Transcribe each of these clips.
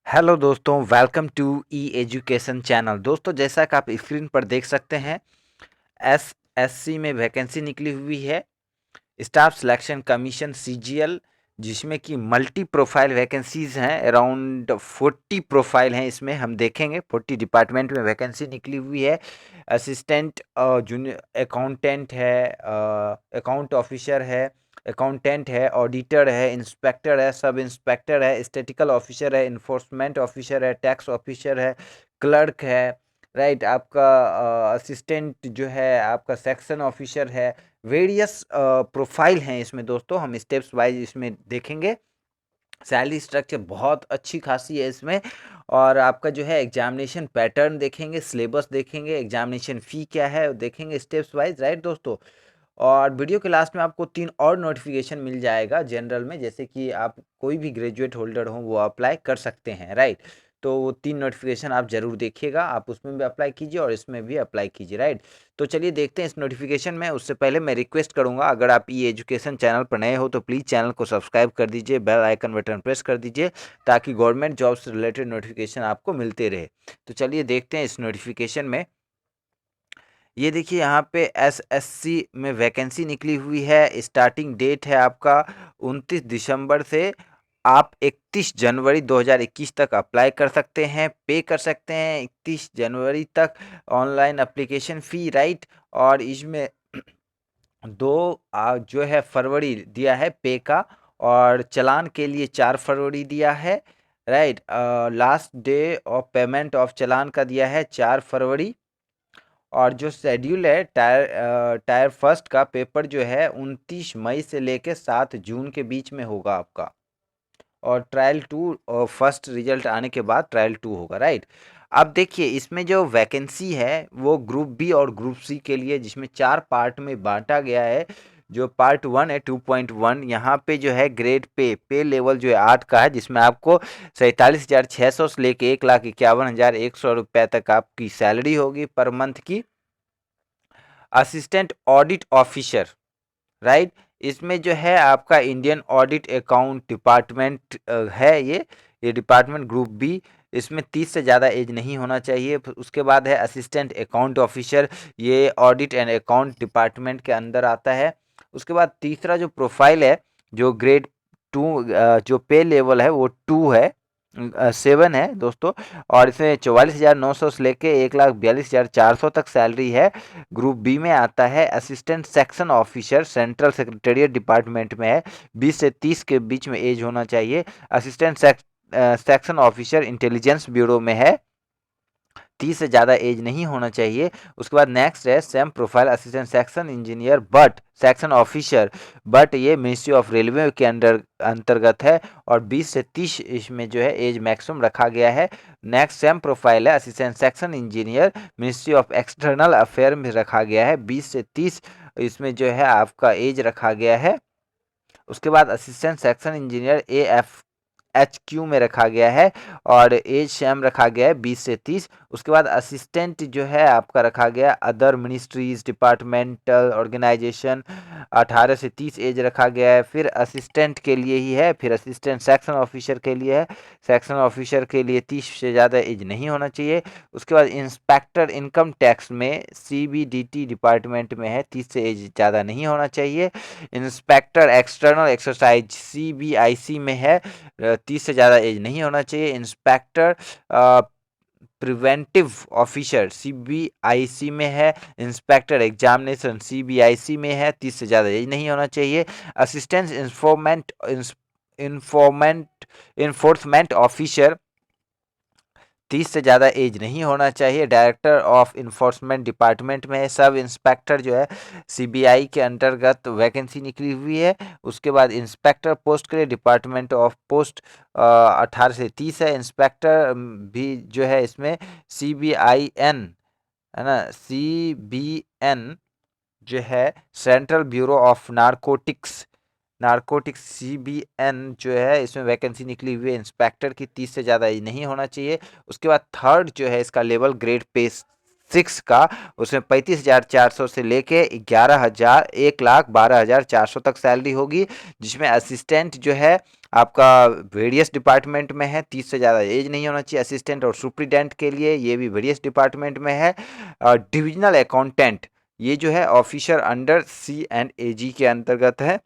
Hello दोस्तों, welcome to E education channel. दोस्तों, जैसा कि आप स्क्रीन पर देख सकते हैं, एसएससी में वैकेंसी निकली हुई है, स्टाफ सिलेक्शन कमीशन सीजीएल, जिसमें कि मल्टी प्रोफाइल वैकेंसीज हैं। अराउंड 40 प्रोफाइल हैं, इसमें हम देखेंगे 40 डिपार्टमेंट में वैकेंसी निकली हुई है। असिस्टेंट जूनियर अकाउंटेंट है, अकाउंट ऑफिसर है, अकाउंटेंट है, ऑडिटर है, इंस्पेक्टर है, सब इंस्पेक्टर है, स्टैटिकल ऑफिसर है, इन्फोर्समेंट ऑफिसर है, टैक्स ऑफिसर है, क्लर्क है, राइट। आपका असिस्टेंट जो है, आपका सेक्शन ऑफिसर है। वेरियस प्रोफाइल हैं इसमें दोस्तों, हम स्टेप्स वाइज इसमें देखेंगे। सैलरी स्ट्रक्चर बहुत अच्छी खासी है इसमें। और आपका जो है एग्जामिनेशन पैटर्न देखेंगे, सिलेबस देखेंगे, एग्जामिनेशन फ़ी क्या है देखेंगे स्टेप्स वाइज, राइट दोस्तों। और वीडियो के लास्ट में आपको 3 और नोटिफिकेशन मिल जाएगा जनरल में, जैसे कि आप कोई भी ग्रेजुएट होल्डर हो वो अप्लाई कर सकते हैं, राइट। तो वो 3 नोटिफिकेशन आप ज़रूर देखिएगा, आप उसमें भी अप्लाई कीजिए और इसमें भी अप्लाई कीजिए, राइट। तो चलिए देखते हैं इस नोटिफिकेशन में। उससे पहले मैं रिक्वेस्ट करूंगा, अगर आप ई एजुकेशन चैनल पर नए हो तो प्लीज़ चैनल को सब्सक्राइब कर दीजिए, बेल आइकन बटन प्रेस कर दीजिए, ताकि गवर्नमेंट जॉब से रिलेटेड नोटिफिकेशन आपको मिलते रहे। तो चलिए देखते हैं इस नोटिफिकेशन में। ये देखिए, यहाँ पे एसएससी में वैकेंसी निकली हुई है। स्टार्टिंग डेट है आपका 29 दिसंबर से आप 31 जनवरी 2021 तक अप्लाई कर सकते हैं, पे कर सकते हैं 31 जनवरी तक ऑनलाइन एप्लीकेशन फ़ी, राइट। और इसमें जो है फरवरी दिया है पे का, और चालान के लिए 4 फरवरी दिया है, right. Last day of payment of चालान का दिया है 4 फरवरी। और जो शेड्यूल है टायर फर्स्ट का पेपर जो है 29 मई से लेके 7 जून के बीच में होगा आपका। और ट्रायल 2 और फर्स्ट रिजल्ट आने के बाद ट्रायल 2 होगा, राइट। अब देखिए, इसमें जो वैकेंसी है वो ग्रुप बी और ग्रुप सी के लिए, जिसमें 4 पार्ट में बांटा गया है। जो पार्ट 1 है 2.1, यहाँ पे जो है ग्रेड पे लेवल जो है 8 का है, जिसमें आपको 47,600 से लेके 1,51,100 रुपये तक आपकी सैलरी होगी पर मंथ की। Assistant audit officer, right. इसमें जो है आपका इंडियन ऑडिट अकाउंट डिपार्टमेंट है, ये डिपार्टमेंट ग्रुप बी। इसमें 30 से ज़्यादा एज नहीं होना चाहिए। उसके बाद है असिस्टेंट अकाउंट ऑफिसर, ये ऑडिट एंड अकाउंट डिपार्टमेंट के अंदर आता है। उसके बाद तीसरा जो प्रोफाइल है, जो ग्रेड 2, जो पे लेवल है वो 2 है, 7 है दोस्तों। और इसमें 44,900 से लेके 1,42,400 तक सैलरी है। ग्रुप बी में आता है assistant section officer, central secretariat department में है, 20 से 30 के बीच में एज होना चाहिए। Assistant section officer intelligence bureau में है, 30 से ज़्यादा एज नहीं होना चाहिए। उसके बाद नेक्स्ट है same profile assistant section engineer but section officer, but ये मिनिस्ट्री ऑफ रेलवे के अंतर्गत है, और 20 से 30 इसमें जो है एज मैक्सिमम रखा गया है। नेक्स्ट सेम प्रोफाइल है assistant section engineer, ministry of external affair में रखा गया है, 20 से 30 इसमें जो है आपका एज रखा गया है। उसके बाद असिस्टेंट सेक्शन इंजीनियर AFHQ में रखा गया है, और एज सेम रखा गया है 20 से 30। उसके बाद असिस्टेंट जो है आपका रखा गया अदर मिनिस्ट्रीज डिपार्टमेंटल ऑर्गेनाइजेशन, 18 से 30 एज रखा गया है। फिर असिस्टेंट के लिए ही है, फिर असिस्टेंट सेक्शन ऑफिसर के लिए है, सेक्शन ऑफिसर के लिए 30 से ज़्यादा एज नहीं होना चाहिए। उसके बाद इंस्पेक्टर इनकम टैक्स में CBDT डिपार्टमेंट में है, 30 से एज ज़्यादा नहीं होना चाहिए। इंस्पेक्टर एक्सटर्नल एक्सरसाइज CBIC में है, 30 से ज़्यादा एज नहीं होना चाहिए। इंस्पेक्टर प्रिवेंटिव ऑफिसर CBIC में है। इंस्पेक्टर एग्जामिनेशन CBIC में है, 30 से ज़्यादा एज नहीं होना चाहिए। असिस्टेंट इंफॉर्मेंट इन्फोर्समेंट ऑफिसर, 30 से ज़्यादा एज नहीं होना चाहिए। डायरेक्टर ऑफ इन्फोर्समेंट डिपार्टमेंट में है। सब इंस्पेक्टर जो है CBI के अंतर्गत वैकेंसी निकली हुई है। उसके बाद इंस्पेक्टर पोस्ट के लिए डिपार्टमेंट ऑफ पोस्ट 18 से 30 है। इंस्पेक्टर भी जो है इसमें CBIN है ना, CBN जो है central bureau of narcotics CBN जो है, इसमें वैकेंसी निकली हुई है इंस्पेक्टर की, 30 से ज़्यादा एज नहीं होना चाहिए। उसके बाद थर्ड जो है इसका लेवल ग्रेड पे 6 का, उसमें 35,400 से लेके 11,00,000 1,12,400 तक सैलरी होगी, जिसमें असिस्टेंट जो है आपका वेरियस डिपार्टमेंट में है, 30 से ज़्यादा एज नहीं होना चाहिए। असिस्टेंट और सुप्रिटेंडेंट के लिए ये भी वेरियस डिपार्टमेंट में है। डिविजनल अकाउंटेंट ये जो है ऑफिसर अंडर C&AG के अंतर्गत है।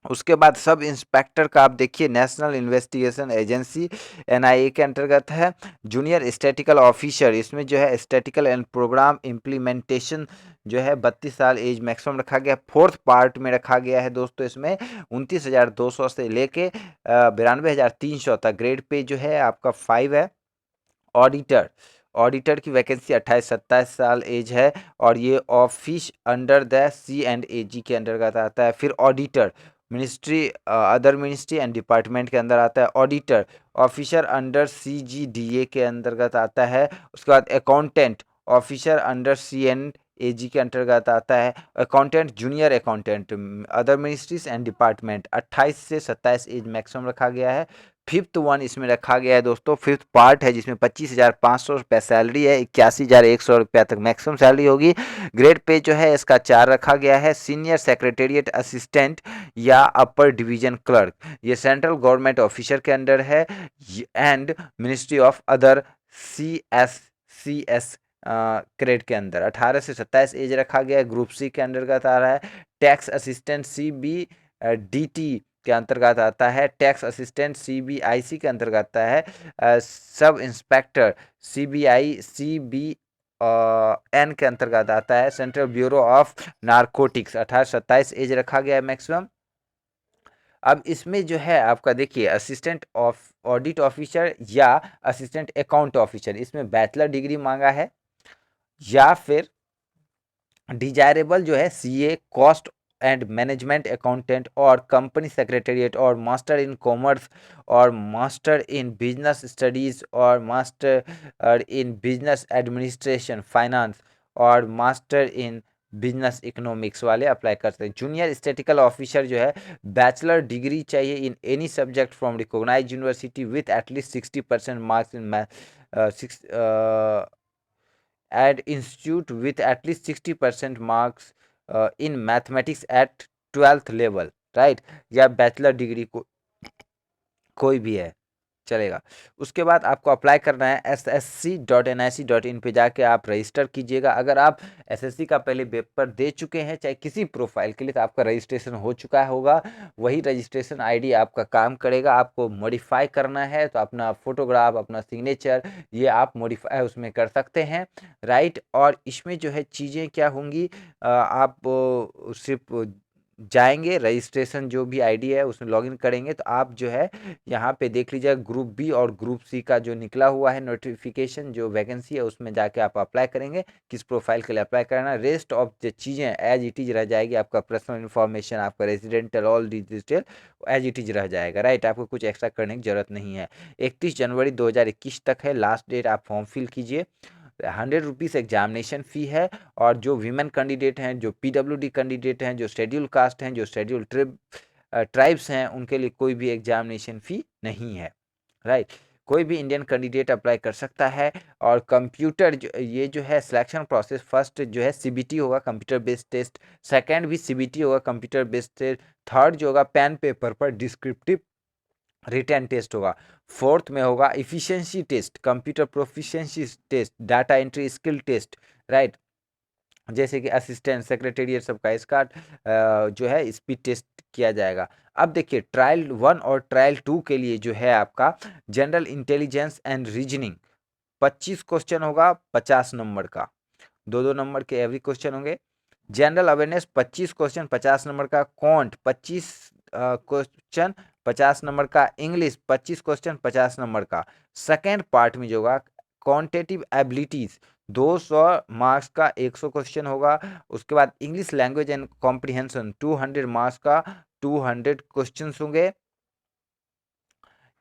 उसके बाद सब इंस्पेक्टर का आप देखिए नेशनल इन्वेस्टिगेशन एजेंसी NIA के अंतर्गत है। जूनियर स्टैटिकल ऑफिसर इसमें जो है स्टैटिकल एंड प्रोग्राम इम्प्लीमेंटेशन जो है 32 साल एज मैक्सिमम रखा गया। फोर्थ पार्ट में रखा गया है दोस्तों, इसमें 29,200 से लेके 92,300 तक। ग्रेड पे जो है आपका 5 है। ऑडिटर ऑडिटर की वैकेंसी 28-27 साल एज है और ये ऑफिस अंडर द C&AG के अंतर्गत आता है। फिर auditor ministry other ministry and department के अंदर आता है। ऑडिटर ऑफिसर अंडर CGDA के अंतर्गत आता है। उसके बाद अकाउंटेंट ऑफिसर अंडर C&AG के अंतर्गत आता है। Accountant junior accountant other ministries and department 28 से 27 एज मैक्सिमम रखा गया है। फिफ्थ वन इसमें रखा गया है दोस्तों, फिफ्थ पार्ट है जिसमें 25,500 रुपये सैलरी है, 81,100 रुपया तक मैक्सिमम सैलरी होगी। ग्रेड पे जो है इसका 4 रखा गया है। सीनियर सेक्रेटेरिएट असिस्टेंट या अपर डिवीजन क्लर्क ये सेंट्रल गवर्नमेंट ऑफिसर के अंडर है and ministry of other CS क्रेड के अंदर 18 से 27 एज रखा गया है। ग्रुप C के अंतर्गत आ रहा है। टैक्स असिस्टेंट CBDT के अंतर्गत आता है। टैक्स असिस्टेंट CBIC के अंतर्गत आता है। सब इंस्पेक्टर CBN के अंतर्गत आता है। Central bureau of narcotics 18-27 age रखा गया है मैक्सिमम। अब इसमें जो है आपका देखिए असिस्टेंट ऑफ ऑडिट ऑफिसर या असिस्टेंट अकाउंट ऑफिसर इसमें बैचलर डिग्री मांगा है, या फिर डिजायरेबल जो है CA cost and management accountant और कंपनी सेक्रेटेरिएट और मास्टर इन कॉमर्स और मास्टर इन बिजनेस स्टडीज़ और master in business administration finance और मास्टर इन बिजनेस इकोनॉमिक्स वाले अप्लाई कर सकते हैं। जूनियर स्टैटिकल ऑफिसर जो है बैचलर डिग्री चाहिए in any subject from recognised university with at least 60% marks in at institute with at least 60% marks in mathematics at 12th level, right? या bachelor degree को कोई भी है चलेगा। उसके बाद आपको अप्लाई करना है ssc.nic.in पे जाके आप रजिस्टर कीजिएगा। अगर आप एसएससी का पहले पेपर दे चुके हैं चाहे किसी प्रोफाइल के लिए तो आपका रजिस्ट्रेशन हो चुका होगा, वही रजिस्ट्रेशन आईडी आपका काम करेगा। आपको मॉडिफाई करना है तो अपना फोटोग्राफ अपना सिग्नेचर ये आप मॉडिफाई उसमें कर सकते हैं, राइट। और इसमें जो है चीज़ें क्या होंगी, आप सिर्फ जाएंगे रजिस्ट्रेशन जो भी आईडी है उसमें लॉगिन करेंगे तो आप जो है यहाँ पे देख लीजिएगा ग्रुप बी और ग्रुप सी का जो निकला हुआ है नोटिफिकेशन जो वैकेंसी है उसमें जाके आप अप्लाई करेंगे किस प्रोफाइल के लिए अप्लाई करना है। रेस्ट ऑफ जो चीज़ें एज इट इज रह जाएगी, आपका पर्सनल इन्फॉर्मेशन आपका residential all digital age it is रह जाएगा, राइट। आपको कुछ एक्स्ट्रा करने की जरूरत नहीं है। 31 जनवरी 2021 तक है लास्ट डेट, आप फॉर्म फिल कीजिए। 100 रुपीज़ एग्जामिनेशन फ़ी है और जो वीमेन कैंडिडेट हैं जो PWD कैंडिडेट हैं जो शेड्यूल कास्ट हैं जो शेड्यूल ट्राइब्स हैं उनके लिए कोई भी एग्जामिनेशन फ़ी नहीं है, राइट। कोई भी इंडियन कैंडिडेट अप्लाई कर सकता है। और कंप्यूटर ये जो है सिलेक्शन प्रोसेस फर्स्ट जो है CBT होगा कंप्यूटर बेस्ड टेस्ट, सेकंड भी CBT होगा कंप्यूटर बेस्ड टेस्ट, थर्ड जो होगा पेन पेपर पर डिस्क्रिप्टिव रिटन टेस्ट होगा, फोर्थ में होगा efficiency test computer proficiency test data entry skill test, right. जैसे कि असिस्टेंट सेक्रेटेरिएट सबका इसका जो है स्पीड टेस्ट किया जाएगा। अब देखिए ट्रायल 1 और ट्रायल 2 के लिए जो है आपका general intelligence and reasoning 25 question होगा 50 नंबर का, 2-2 नंबर के एवरी क्वेश्चन होंगे। जनरल अवेयरनेस 25 क्वेश्चन 50 नंबर का, कॉन्ट 25 क्वेश्चन 50 नंबर का, इंग्लिश 25 क्वेश्चन 50 नंबर का। सेकेंड पार्ट में जो होगा क्वांटिटेटिव एबिलिटीज 200 मार्क्स का 100 क्वेश्चन होगा। उसके बाद English language and comprehension 200 marks का 200 क्वेश्चन होंगे।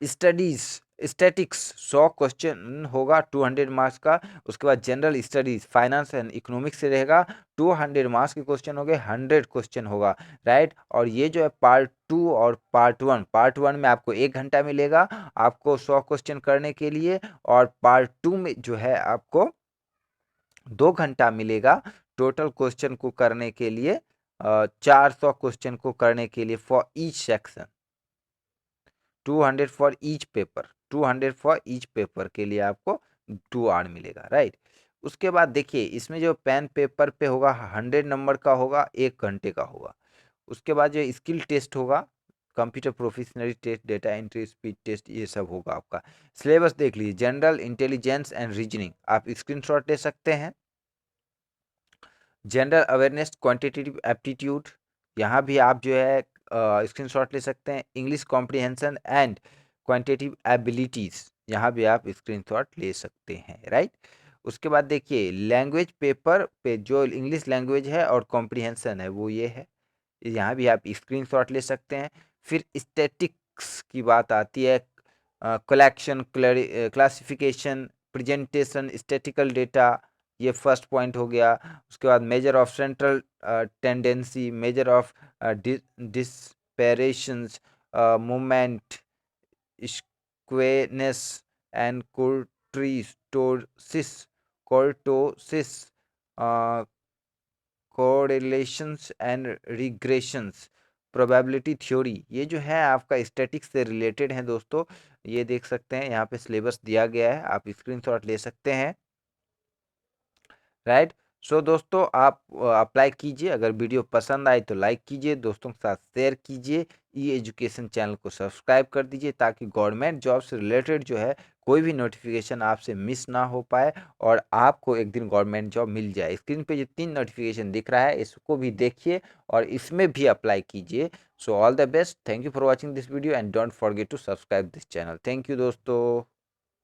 स्टडीज स्टैटिक्स 100 क्वेश्चन होगा 200 मार्क्स का। उसके बाद general studies finance and economics से रहेगा 200 मार्क्स के क्वेश्चन होंगे, 100 क्वेश्चन होगा, राइट। और ये जो है पार्ट 2 और पार्ट वन में आपको 1 घंटा मिलेगा आपको 100 क्वेश्चन करने के लिए, और पार्ट 2 में जो है आपको 2 घंटा मिलेगा टोटल क्वेश्चन को करने के लिए, 400 क्वेश्चन को करने के लिए for each section. 200 for each paper, 200 for each paper के लिए आपको 2 आवर मिलेगा, राइट। उसके बाद देखिए इसमें जो पेन पेपर पे होगा 100 नंबर का होगा, 1 घंटे का होगा। उसके बाद जो स्किल टेस्ट होगा, computer professional test, data entry, speed test, ये सब होगा आपका। सिलेबस देख लीजिए, जनरल इंटेलिजेंस एंड रीजनिंग, आप स्क्रीनशॉट ले सकते हैं। जनरल अवेयरनेस, क्वांटिटेटिव एप्टीट्यूड, यहाँ भी आप जो है स्क्रीनशॉट ले सकते हैं। English comprehension and quantitative abilities, यहाँ भी आप स्क्रीनशॉट ले सकते हैं, राइट। उसके बाद देखिए लैंग्वेज पेपर पे जो इंग्लिश लैंग्वेज है और कॉम्प्रिहेंशन है वो ये है, यहाँ भी आप स्क्रीनशॉट ले सकते हैं। फिर स्टैटिक्स की बात आती है, collection, classification, presentation, statical data, ये फर्स्ट पॉइंट हो गया। उसके बाद measure of central tendency, measure of dispersions, movement, skewness and kurtosis, kurtosis, correlations and regressions, probability theory, ये जो है आपका स्टैटिक्स से रिलेटेड है दोस्तों। ये देख सकते हैं यहाँ पे सिलेबस दिया गया है, आप स्क्रीनशॉट ले सकते हैं, राइट। सो दोस्तों आप अप्लाई कीजिए, अगर वीडियो पसंद आए तो लाइक कीजिए, दोस्तों के साथ शेयर कीजिए, ई एजुकेशन चैनल को सब्सक्राइब कर दीजिए ताकि गवर्नमेंट जॉब से रिलेटेड जो है कोई भी नोटिफिकेशन आपसे मिस ना हो पाए और आपको एक दिन गवर्नमेंट जॉब मिल जाए। स्क्रीन पे जो 3 नोटिफिकेशन दिख रहा है इसको भी देखिए और इसमें भी अप्लाई कीजिए। So all the best, thank you for watching this video and don't forget to subscribe this channel. Thank you दोस्तों।